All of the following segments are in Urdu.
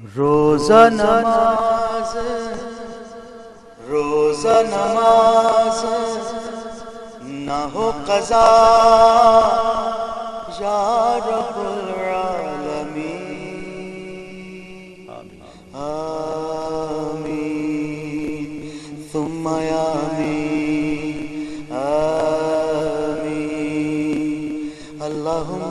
روزہ نماز روزہ نماز نہ ہو قضا یا رب العالمین آمین ثم آمین آمین اللہم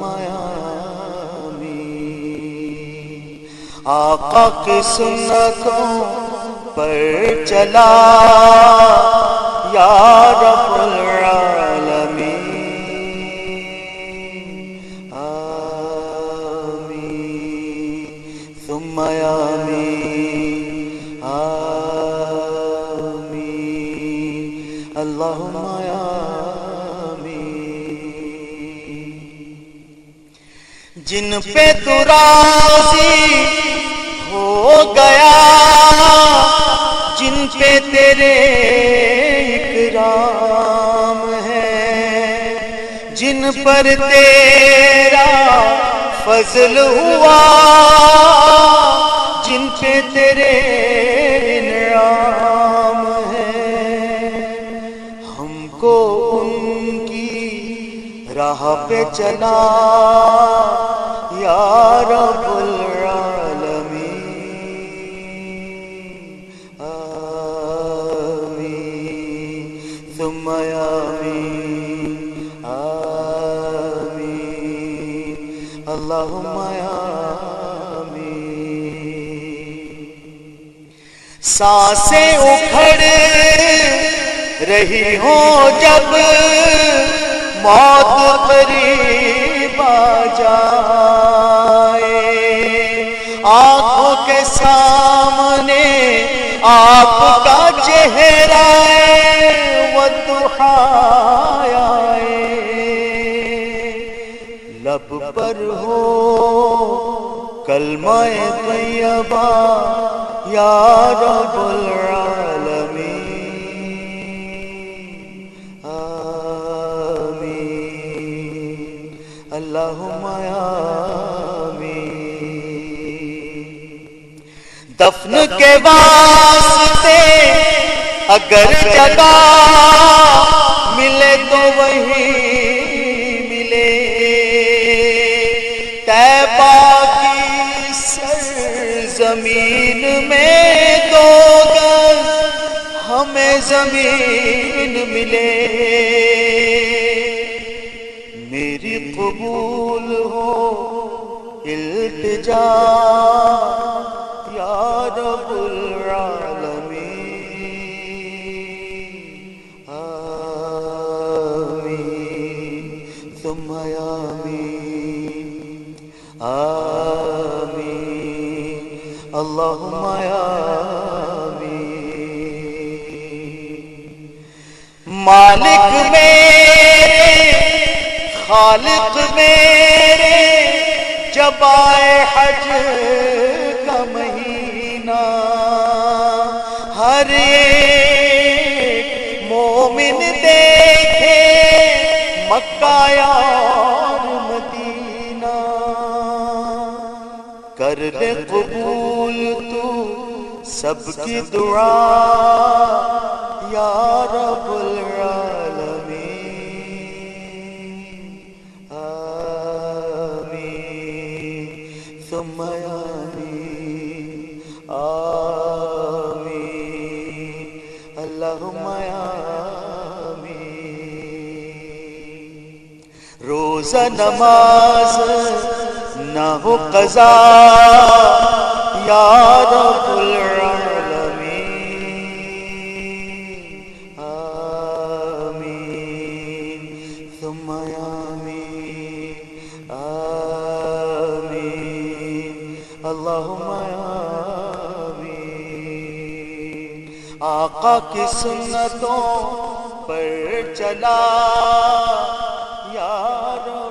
آقا کی سنتوں پر چلا یا رب العالمین آمین ثم آمین آمین اللہم آمین جن پہ تو راضی ہو گیا جن پہ تیرے اکرام ہے جن پر تیرا فضل ہوا جن پہ تیرے انعام ہے ہم کو ان کی راہ پہ چلا یا رب ثم آمین آمین اللہم آمین سانسیں اکھڑ رہی ہوں جب موت قریب آ جائے آنکھوں کے سامنے آپ کا چہرہ لب پر ہو کلمہ طیبہ یا رب العالمین آمین اللہم آمین دفن کے واسطے اگر جگہ ملے تو وہی ملے طیبہ کی سرزمین میں دو گز ہمیں زمین ملے میری قبول ہو التجا یا رب العالمین ثم آمین آمین اللہم آمین مالک میرے خالق میرے جب آئے حج کا مہینہ ہر ایک مومن دیکھے مکہ اور مدینہ کر لے قبول تو سب کی دعا یا رب العالمین آمین ثم آمین آمین اللہم روزہ نماز نہ ہو قضا یا رب العالمین آمین ثم آمین آمین اللہم آمین آقا کی سنتوں پر چلا یا رب